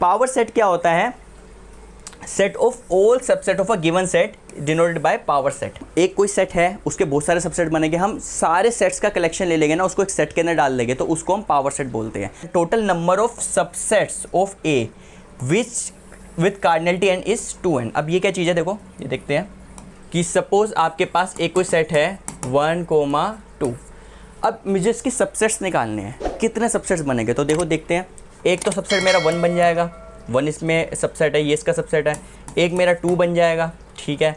Power set क्या होता है? Set of all subset of a given set denoted by power set. एक कोई सेट है, उसके बहुत सारे सबसेट बनेंगे, हम सारे सेट्स का कलेक्शन ले लेंगे ना, उसको एक सेट के अंदर डाल देंगे, तो उसको हम पावर सेट बोलते हैं। Total number of subsets of A which with cardinality n is 2n। अब ये क्या चीज़ है, देखो ये देखते हैं कि सपोज आपके पास एक कोई सेट है 1,2। अब मुझे इसकी सबसेट्स निकालने हैं, कितने सबसेट्स बनेंगे, तो देखो देखते हैं। एक तो सबसेट मेरा 1 बन जाएगा, 1 इसमें सबसेट है, ये इसका सबसेट है। एक मेरा 2 बन जाएगा, ठीक है।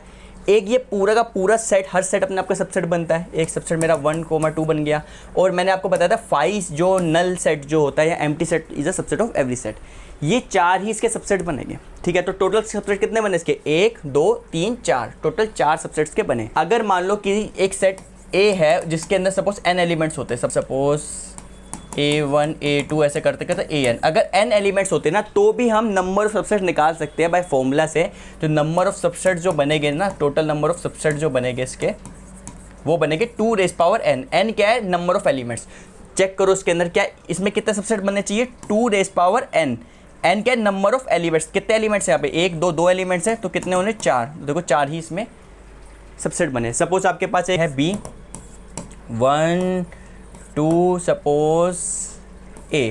एक ये पूरा का पूरा सेट, हर सेट अपने आपका सबसेट बनता है। एक सबसेट मेरा 1,2 बन गया। और मैंने आपको बताया था 5 जो नल सेट जो होता है या empty set is a subset of every set. ये 4 ही इसके सबसेट बनेंगे, ठीक है। तो टोटल सबसेट कितने बने इसके? 1, 2, 3, 4, टोटल 4 सबसेट्स के बने। अगर मान लो कि एक सेट ए है जिसके अंदर सपोज n एलिमेंट्स होते हैं, सब सपोज A1 A2 ऐसे करते करते AN, अगर n एलिमेंट्स होते ना तो भी हम नंबर ऑफ सबसेट निकाल सकते हैं बाय फॉर्मूला से। तो नंबर ऑफ सबसेट जो बनेंगे ना, टोटल नंबर ऑफ सबसेट जो बनेंगे इसके, वो बनेंगे 2 रेज़ पावर n। n क्या है? Number of elements. चेक करो इसके अंदर क्या, इसमें कितने सबसेट बनने चाहिए? 2 रेज़ पावर n। n क्या है? Number of elements. कितने एलिमेंट्स हैं यहाँ पे? 1, 2 एलिमेंट्स हैं, तो कितने होने? 4। देखो 4 ही इसमें सबसेट बने। सपोज आपके पास एक है B 1 2 सपोज A,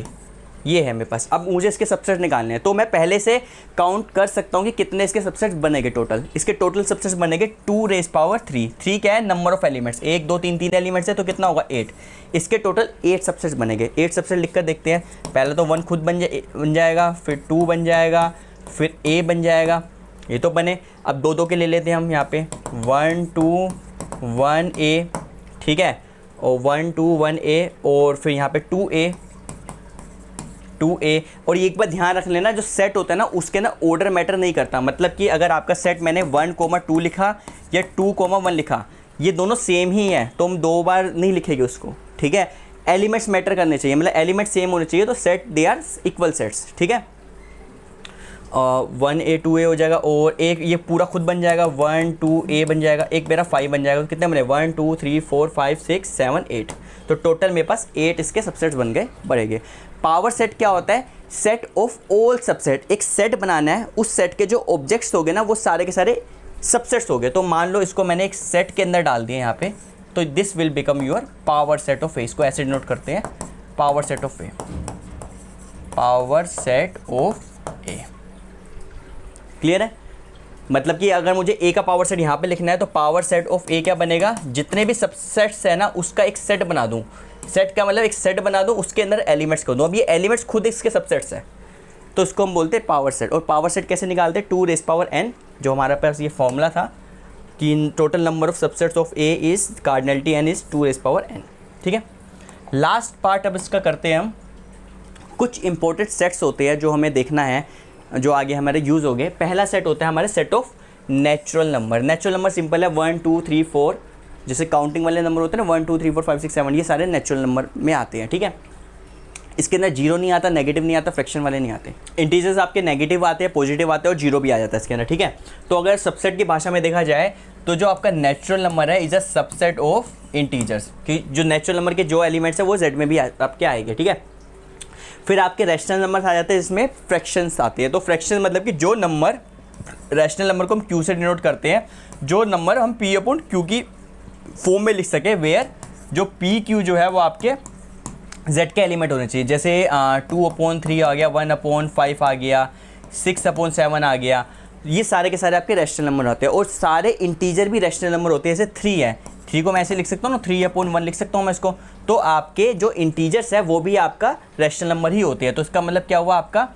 ये है मेरे पास। अब मुझे इसके सबसेट निकालने हैं, तो मैं पहले से काउंट कर सकता हूँ कि कितने इसके सबसेट बनेंगे टोटल। इसके टोटल सबसेट बनेंगे 2 रेज़ पावर 3। 3 क्या है? Number of elements. 1 2 3 3 एलिमेंट्स है, तो कितना होगा? 8। इसके टोटल 8 सबसेट बनेंगे। 8 सबसेट लिख कर देखते हैं। पहले तो 1 खुद बन जाएगा, फिर 2 बन जाएगा, फिर A बन जाएगा, ये तो बने। अब 2 के ले लेते हैं हम यहाँ पे 1 2 1 A, ठीक है, और 1 2 1 A, और फिर यहाँ पे 2A। और ये एक बार ध्यान रख लेना, जो सेट होता है ना उसके ना ऑर्डर मैटर नहीं करता। मतलब कि अगर आपका सेट मैंने 1,2 लिखा या 2,1 लिखा, ये दोनों सेम ही है, तो हम 2 बार नहीं लिखेंगे उसको, ठीक है। एलिमेंट्स मैटर करने चाहिए, मतलब एलिमेंट सेम होने चाहिए, तो set they are equal sets, ठीक है। 1A 2A हो जाएगा, और एक ये पूरा खुद बन जाएगा 1 2A बन जाएगा। एक मेरा 5 बन जाएगा, तो कितने बने? 1 2 3 4 5 6 7 8। तो टोटल मेरे पास 8 इसके सबसेट्स बन गए, बढ़ेंगे। पावर सेट क्या होता है? Set of all subset. एक सेट बनाना है, उस सेट के जो ऑब्जेक्ट्स हो गए ना वो सारे के सारे सबसेट्स हो गए। तो मान लो इसको मैंने एक सेट के अंदर डाल दिया यहाँ पे, तो this will become your power set of A. इसको ऐसे डिनोट करते हैं, power set of A, power set of A. Clear है? मतलब कि अगर मुझे ए का पावर सेट यहाँ पे लिखना है, तो पावर सेट ऑफ ए क्या बनेगा? जितने भी सबसेट्स है ना उसका एक सेट बना दूँ। सेट का मतलब एक सेट बना दूँ, उसके अंदर एलिमेंट्स कर दूँ। अब ये एलिमेंट्स खुद इसके सबसेट्स है, तो इसको हम बोलते हैं पावर सेट। और पावर सेट कैसे निकालते हैं? 2 रेज़ पावर n, जो हमारे पास ये फॉर्मूला था कि total number of subsets of A is cardinality n is 2 rays power n, ठीक है। लास्ट पार्ट अब इसका करते हैं हम। कुछ इंपॉर्टेंट सेट्स होते हैं जो हमें देखना है, जो आगे हमारे यूज़ हो गए। पहला सेट होता है हमारे set of natural number. Natural number simple है 1 2 3 4, जैसे काउंटिंग वाले नंबर होते हैं ना 1 2 3 4 5 6 7, ये सारे नेचुरल नंबर में आते हैं, ठीक है। इसके अंदर जीरो नहीं आता, नेगेटिव नहीं आता, फ्रैक्शन वाले नहीं आते। इंटीजर्स आपके नेगेटिव आते हैं, पॉजिटिव आते हैं, और जीरो भी आ जाता है इसके अंदर, ठीक है। तो अगर सबसेट की भाषा में देखा जाए तो जो आपका नेचुरल नंबर है is a subset of integers, कि जो नेचुरल नंबर के जो एलिमेंट्स है वो जेड में भी आपके आएंगे, ठीक है। फिर आपके रैशनल नंबर आ जाते हैं, इसमें फ्रैक्शंस आते हैं। तो फ्रैक्शन मतलब कि जो नंबर, रैशनल नंबर को हम क्यू से डिनोट करते हैं, जो नंबर हम पी अपॉन क्यू की फॉर्म में लिख सके, वेयर जो पी क्यू जो है वो आपके जेड के एलिमेंट होने चाहिए। जैसे 2/3 आ गया, 1/5 आ गया, 6/7 आ गया, ये सारे के सारे आपके रैशनल नंबर होते हैं। और सारे इंटीजर भी रैशनल नंबर होते हैं। जैसे 3 है, 3 को मैं ऐसे लिख सकता हूँ ना, 3/1 लिख सकता हूँ मैं इसको। तो आपके जो इंटीजर्स है वो भी आपका रैशनल नंबर ही होते हैं। तो इसका मतलब क्या हुआ, आपका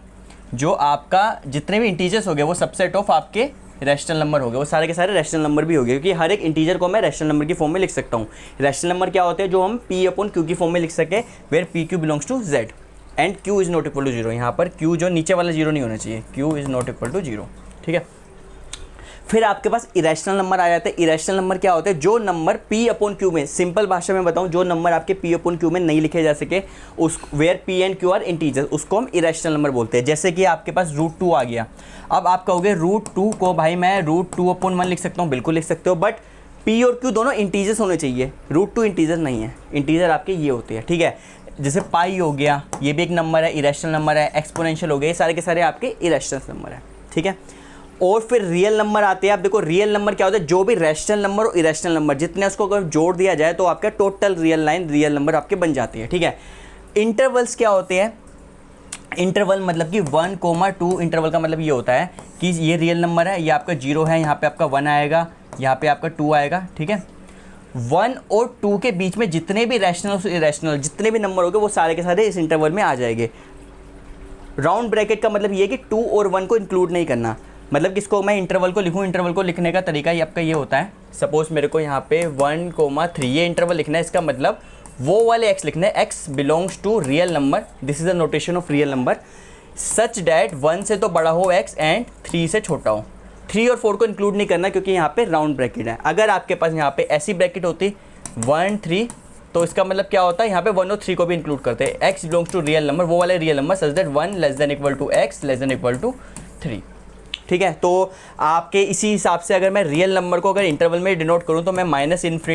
जो आपका जितने भी इंटीजर्स हो गए वो सबसेट ऑफ आपके रैशनल नंबर हो गए, वो सारे के सारे रैशनल नंबर भी हो गए, क्योंकि हर एक इंटीजर को मैं रैशनल नंबर की फॉर्म में लिख सकता हूँ। रैशनल नंबर क्या होते हैं? जो हम पी अपॉन क्यू की फॉर्म में लिख सके, where p q belongs to z and q is not equal to 0। यहाँ पर क्यू जो नीचे वाला 0 नहीं होना चाहिए, Q is not equal to 0, ठीक है। फिर आपके पास इरेशनल नंबर आ जाते हैं। इरेशनल नंबर क्या होते हैं? जो नंबर पी अपॉन क्यू में, सिंपल भाषा में बताऊं, जो नंबर आपके पी अपॉन क्यू में नहीं लिखे जा सके, उस where P and Q are integer, उसको हम इरेशनल नंबर बोलते हैं। जैसे कि आपके पास √2 आ गया। अब आप कहोगे √2 को भाई मैं √2/1 लिख सकता हूँ, बिल्कुल लिख सकते हो, बट पी और क्यू दोनों इंटीजर्स होने चाहिए। √2 इंटीजर नहीं है, इंटीजर आपके ये होते हैं, ठीक है। जैसे पाई हो गया, ये भी एक नंबर है, इरेशनल नंबर है, एक्सपोनेंशियल हो गया, ये सारे के सारे आपके इरेशनल नंबर है, ठीक है। और फिर रियल नंबर आते हैं। आप देखो रियल नंबर क्या होता है, जो भी रैशनल नंबर और इरेशनल नंबर जितने उसको अगर जोड़ दिया जाए तो आपका total real line real number आपके बन जाती है, ठीक है। इंटरवल्स क्या होते हैं, इंटरवल मतलब कि 1,2 इंटरवल का मतलब ये होता है कि ये रियल नंबर है, ये आपका 0 है, यहाँ पे आपका 1 आएगा, यहाँ पे आपका 2 आएगा, ठीक है। 1 और 2 के बीच में जितने भी रैशनल इरेशनल जितने भी नंबर होंगे वो सारे के सारे इस इंटरवल में आ जाएंगे। राउंड ब्रैकेट का मतलब ये कि 2 और 1 को इंक्लूड नहीं करना, मतलब कि इसको मैं इंटरवल को लिखूँ, इंटरवल को लिखने का तरीका ये आपका ये होता है, सपोज मेरे को यहाँ पे 1,3 ये इंटरवल लिखना है, इसका मतलब वो वाले x लिखना है, x belongs to real number, this is the notation of real number such that 1 से तो बड़ा हो x एंड 3 से छोटा हो। 3 और 4 को इंक्लूड नहीं करना क्योंकि यहाँ पे राउंड ब्रैकेट है। अगर आपके पास यहाँ पे ऐसी ब्रैकेट होती 1, 3 तो इसका मतलब क्या होता है, यहाँ पे 1 और 3 को भी इंक्लूड करते हैं, x belongs to real number, वो वाले real number such that 1 less than equal to x less than equal to 3, ठीक है। तो आपके इसी हिसाब से अगर मैं रियल नंबर को अगर इंटरवल में डिनोट करूँ तो मैं -∞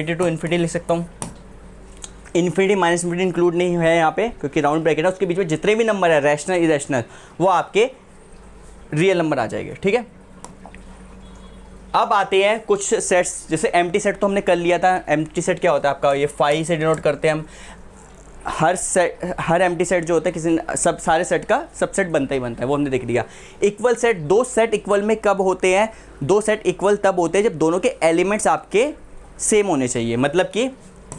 टू इन्फिनिटी लिख सकता हूँ। इन्फिनिटी माइनस इन्फिनिटी इंक्लूड नहीं है यहाँ पे क्योंकि राउंड ब्रैकेट है, उसके बीच में जितने भी नंबर है रैशनल इरेशनल वो आपके रियल नंबर आ जाएंगे, ठीक है। अब आते हैं कुछ सेट्स, जैसे एम्प्टी सेट तो हमने कर लिया था। एम्प्टी सेट क्या होता है आपका, ये 5 से डिनोट करते हैं हम। हर एम्प्टी सेट जो होता है किसी सब सारे सेट का सबसेट बनता ही बनता है, वो हमने देख लिया। इक्वल सेट, दो सेट इक्वल में कब होते हैं, दो सेट इक्वल तब होते हैं जब दोनों के एलिमेंट्स आपके सेम होने चाहिए। मतलब कि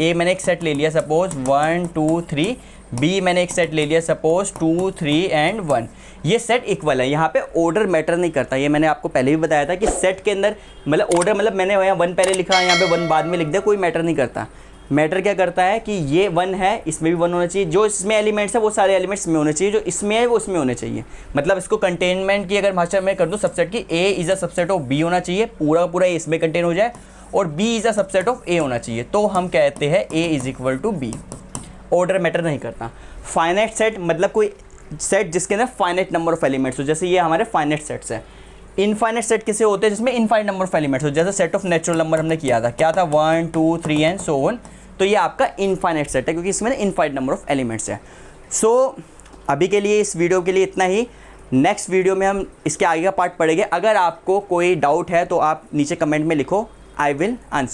ए मैंने एक सेट ले लिया सपोज 1, 2, 3, बी मैंने एक सेट ले लिया सपोज 2, 3 एंड 1, ये सेट इक्वल है। यहाँ पे ऑर्डर मैटर नहीं करता, ये मैंने आपको पहले भी बताया था कि सेट के अंदर मतलब ऑर्डर मतलब मैंने यहाँ 1 पहले लिखा, यहाँ पे 1 बाद में लिख दिया, कोई मैटर नहीं करता। मैटर क्या करता है कि ये 1 है, इसमें भी 1 होना चाहिए, जो इसमें एलिमेंट्स है वो सारे एलिमेंट्स में होने चाहिए, जो इसमें है वो उसमें होने चाहिए। मतलब इसको कंटेनमेंट की अगर भाषा में कर दूँ सबसेट की, A is a subset of B होना चाहिए, पूरा पूरा ए इसमें कंटेन हो जाए, और B is a subset of A होना चाहिए, तो हम कहते हैं A is equal to B। Order matter नहीं करता। फाइनाइट सेट मतलब कोई सेट जिसके अंदर फाइनाइट नंबर ऑफ एलिमेंट्स हो, जैसे ये हमारे फाइनाइट सेट्स हैं। इनफाइनाइट सेट किसे होते हैं, जिसमें इनफाइनाइट नंबर ऑफ एलिमेंट्स हो, जैसे सेट ऑफ नेचुरल नंबर हमने किया था, क्या था 1, 2, 3 एंड सो ऑन, तो ये आपका इनफाइनाइट सेट है क्योंकि इसमें इनफाइनाइट नंबर ऑफ एलिमेंट्स है। सो अभी के लिए इस वीडियो के लिए इतना ही। नेक्स्ट वीडियो में हम इसके आगे का पार्ट पढ़ेंगे। अगर आपको कोई डाउट है तो आप नीचे कमेंट में लिखो, I will answer.